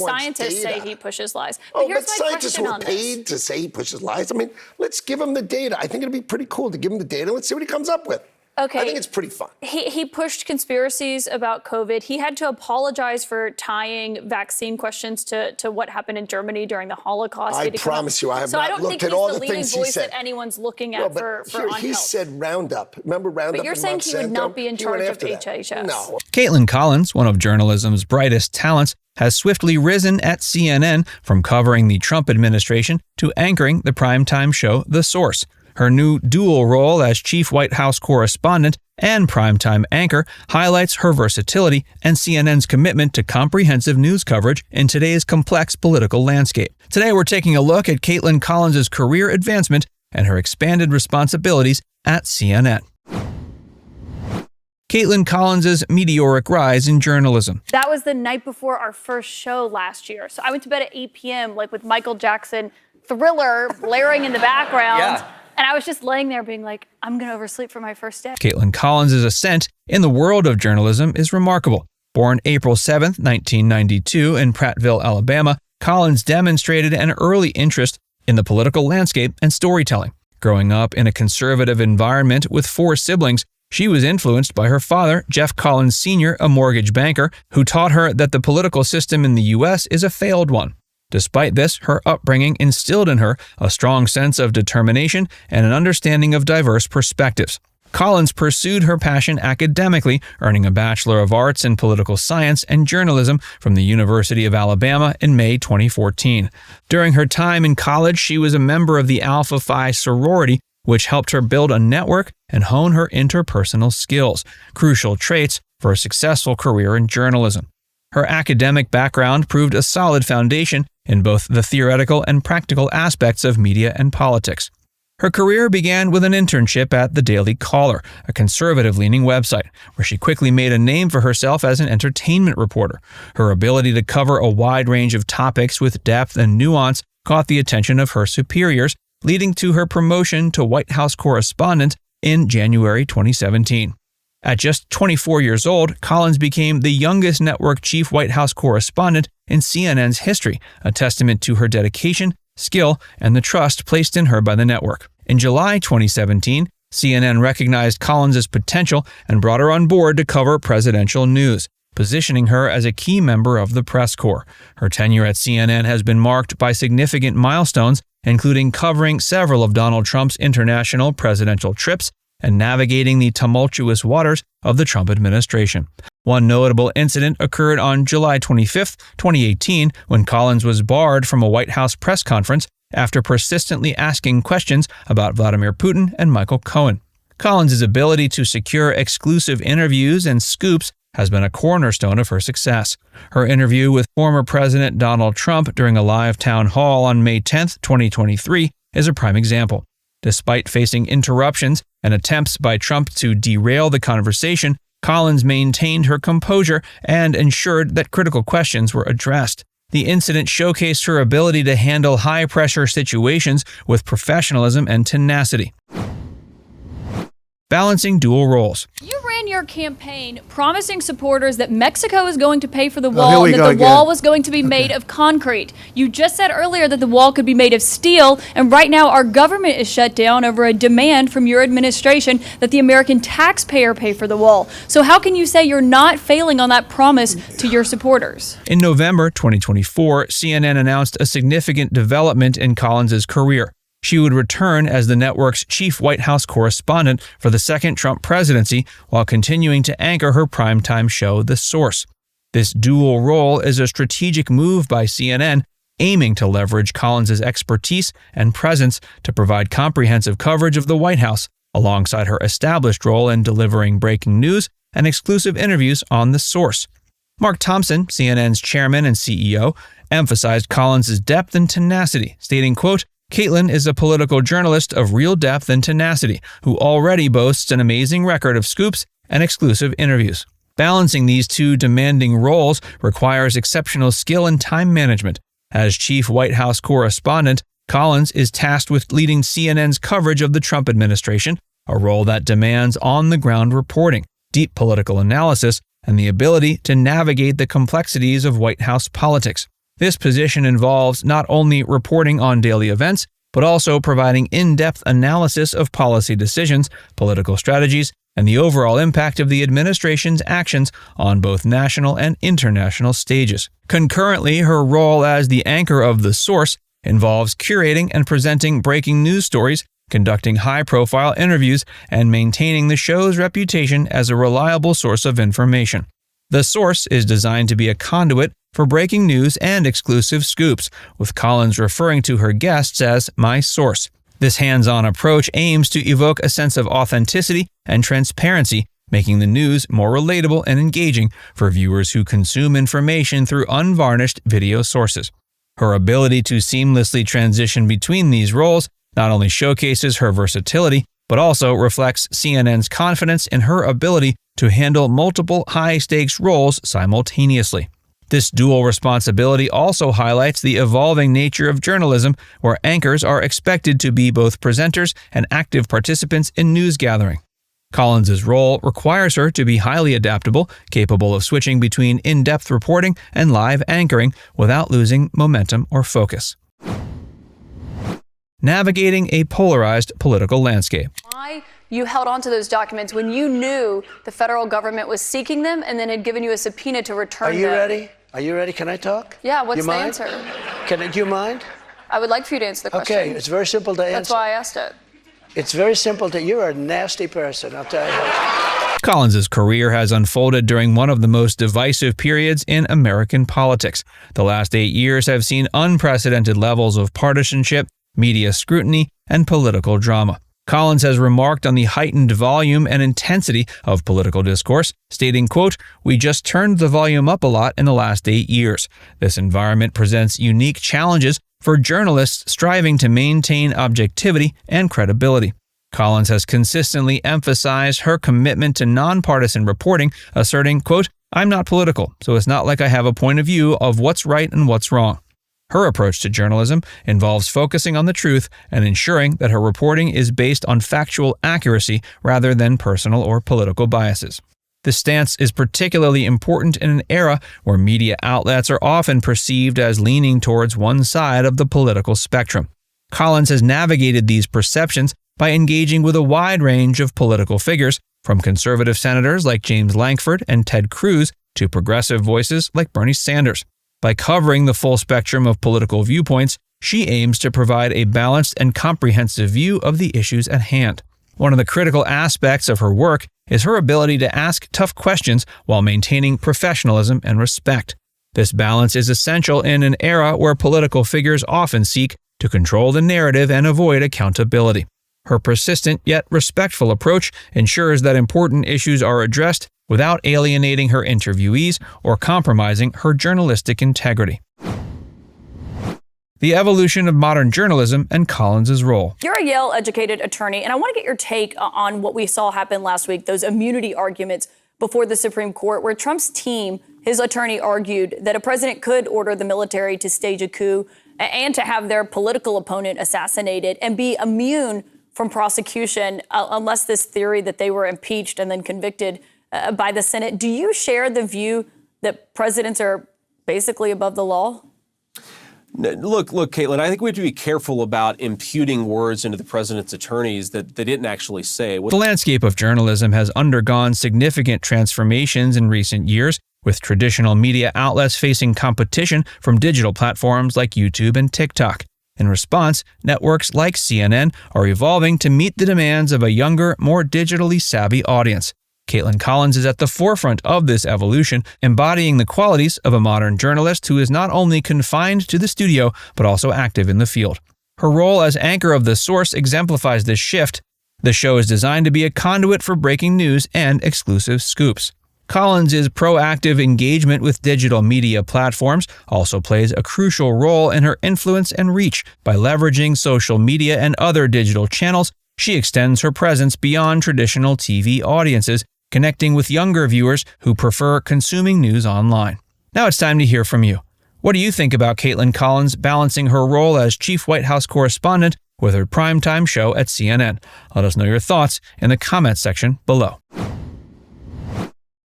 Scientists say he pushes lies. But here's but my scientists question who are on paid to say he pushes lies. I mean, let's give him the data. I think it'd be pretty cool to give him the data. Let's see what he comes up with. Okay. I think it's pretty fun. He pushed conspiracies about COVID. He had to apologize for tying vaccine questions to what happened in Germany during the Holocaust. I promise you, I have not looked at all the things he said. So I don't think he's the leading voice that anyone's looking at for on he health. said Roundup. Remember Roundup? But you're saying he would not be in charge of HHS. No. Kaitlan Collins, one of journalism's brightest talents, has swiftly risen at CNN from covering the Trump administration to anchoring the primetime show The Source. Her new dual role as Chief White House Correspondent and primetime anchor highlights her versatility and CNN's commitment to comprehensive news coverage in today's complex political landscape. Today, we're taking a look at Kaitlan Collins' career advancement and her expanded responsibilities at CNN. Kaitlan Collins' meteoric rise in journalism. That was the night before our first show last year. So I went to bed at 8 p.m., like with Michael Jackson, Thriller blaring in the background. Yeah. And I was just laying there being like, I'm going to oversleep for my first day. Kaitlan Collins' ascent in the world of journalism is remarkable. Born April 7, 1992 in Prattville, Alabama, Collins demonstrated an early interest in the political landscape and storytelling. Growing up in a conservative environment with 4 siblings, she was influenced by her father, Jeff Collins Sr., a mortgage banker, who taught her that the political system in the U.S. is a failed one. Despite this, her upbringing instilled in her a strong sense of determination and an understanding of diverse perspectives. Collins pursued her passion academically, earning a Bachelor of Arts in Political Science and Journalism from the University of Alabama in May 2014. During her time in college, she was a member of the Alpha Phi sorority, which helped her build a network and hone her interpersonal skills, crucial traits for a successful career in journalism. Her academic background proved a solid foundation in both the theoretical and practical aspects of media and politics. Her career began with an internship at The Daily Caller, a conservative-leaning website, where she quickly made a name for herself as an entertainment reporter. Her ability to cover a wide range of topics with depth and nuance caught the attention of her superiors, leading to her promotion to White House Correspondent in January 2017. At just 24 years old, Collins became the youngest network Chief White House Correspondent in CNN's history, a testament to her dedication, skill, and the trust placed in her by the network. In July 2017, CNN recognized Collins' potential and brought her on board to cover presidential news, positioning her as a key member of the press corps. Her tenure at CNN has been marked by significant milestones, including covering several of Donald Trump's international presidential trips and navigating the tumultuous waters of the Trump administration. One notable incident occurred on July 25, 2018, when Collins was barred from a White House press conference after persistently asking questions about Vladimir Putin and Michael Cohen. Collins' ability to secure exclusive interviews and scoops has been a cornerstone of her success. Her interview with former President Donald Trump during a live town hall on May 10, 2023, is a prime example. Despite facing interruptions and attempts by Trump to derail the conversation, Collins maintained her composure and ensured that critical questions were addressed. The incident showcased her ability to handle high-pressure situations with professionalism and tenacity. Balancing dual roles. You ran your campaign promising supporters that Mexico is going to pay for the wall and that the wall was going to be made of concrete. You just said earlier that the wall could be made of steel, and right now our government is shut down over a demand from your administration that the American taxpayer pay for the wall. So how can you say you're not failing on that promise to your supporters? In November 2024, CNN announced a significant development in Collins' career. She would return as the network's chief White House correspondent for the second Trump presidency while continuing to anchor her primetime show, The Source. This dual role is a strategic move by CNN, aiming to leverage Collins' expertise and presence to provide comprehensive coverage of the White House, alongside her established role in delivering breaking news and exclusive interviews on The Source. Mark Thompson, CNN's chairman and CEO, emphasized Collins' depth and tenacity, stating, quote, "Kaitlan is a political journalist of real depth and tenacity who already boasts an amazing record of scoops and exclusive interviews." Balancing these two demanding roles requires exceptional skill and time management. As chief White House correspondent, Collins is tasked with leading CNN's coverage of the Trump administration, a role that demands on-the-ground reporting, deep political analysis, and the ability to navigate the complexities of White House politics. This position involves not only reporting on daily events, but also providing in-depth analysis of policy decisions, political strategies, and the overall impact of the administration's actions on both national and international stages. Concurrently, her role as the anchor of The Source involves curating and presenting breaking news stories, conducting high-profile interviews, and maintaining the show's reputation as a reliable source of information. The Source is designed to be a conduit for breaking news and exclusive scoops, with Collins referring to her guests as "my source." This hands-on approach aims to evoke a sense of authenticity and transparency, making the news more relatable and engaging for viewers who consume information through unvarnished video sources. Her ability to seamlessly transition between these roles not only showcases her versatility, but also reflects CNN's confidence in her ability to handle multiple high-stakes roles simultaneously. This dual responsibility also highlights the evolving nature of journalism, where anchors are expected to be both presenters and active participants in news gathering. Collins' role requires her to be highly adaptable, capable of switching between in-depth reporting and live anchoring without losing momentum or focus. Navigating a polarized political landscape. Why you held on to those documents when you knew the federal government was seeking them and then had given you a subpoena to return them? Are you ready? Are you ready? Can I talk? Yeah, what's you the mind? answer? Do you mind? I would like for you to answer the question. Okay, it's very simple to answer. That's why I asked it. It's very simple you're a nasty person, I'll tell you. Collins' career has unfolded during one of the most divisive periods in American politics. The last 8 years have seen unprecedented levels of partisanship, media scrutiny, and political drama. Collins has remarked on the heightened volume and intensity of political discourse, stating, quote, "We just turned the volume up a lot in the last 8 years. This environment presents unique challenges for journalists striving to maintain objectivity and credibility." Collins has consistently emphasized her commitment to nonpartisan reporting, asserting, quote, "I'm not political, so it's not like I have a point of view of what's right and what's wrong." Her approach to journalism involves focusing on the truth and ensuring that her reporting is based on factual accuracy rather than personal or political biases. This stance is particularly important in an era where media outlets are often perceived as leaning towards one side of the political spectrum. Collins has navigated these perceptions by engaging with a wide range of political figures, from conservative senators like James Lankford and Ted Cruz to progressive voices like Bernie Sanders. By covering the full spectrum of political viewpoints, she aims to provide a balanced and comprehensive view of the issues at hand. One of the critical aspects of her work is her ability to ask tough questions while maintaining professionalism and respect. This balance is essential in an era where political figures often seek to control the narrative and avoid accountability. Her persistent yet respectful approach ensures that important issues are addressed without alienating her interviewees or compromising her journalistic integrity. The evolution of modern journalism and Collins' role. You're a Yale-educated attorney, and I want to get your take on what we saw happen last week, those immunity arguments before the Supreme Court, where Trump's team, his attorney, argued that a president could order the military to stage a coup and to have their political opponent assassinated and be immune from prosecution unless this theory that they were impeached and then convicted by the Senate. Do you share the view that presidents are basically above the law? Look, Kaitlan, I think we have to be careful about imputing words into the president's attorneys that they didn't actually say. The landscape of journalism has undergone significant transformations in recent years, with traditional media outlets facing competition from digital platforms like YouTube and TikTok. In response, networks like CNN are evolving to meet the demands of a younger, more digitally savvy audience. Kaitlan Collins is at the forefront of this evolution, embodying the qualities of a modern journalist who is not only confined to the studio, but also active in the field. Her role as anchor of The Source exemplifies this shift. The show is designed to be a conduit for breaking news and exclusive scoops. Collins' proactive engagement with digital media platforms also plays a crucial role in her influence and reach. By leveraging social media and other digital channels, she extends her presence beyond traditional TV audiences, connecting with younger viewers who prefer consuming news online. Now it's time to hear from you. What do you think about Kaitlan Collins balancing her role as Chief White House Correspondent with her primetime show at CNN? Let us know your thoughts in the comments section below.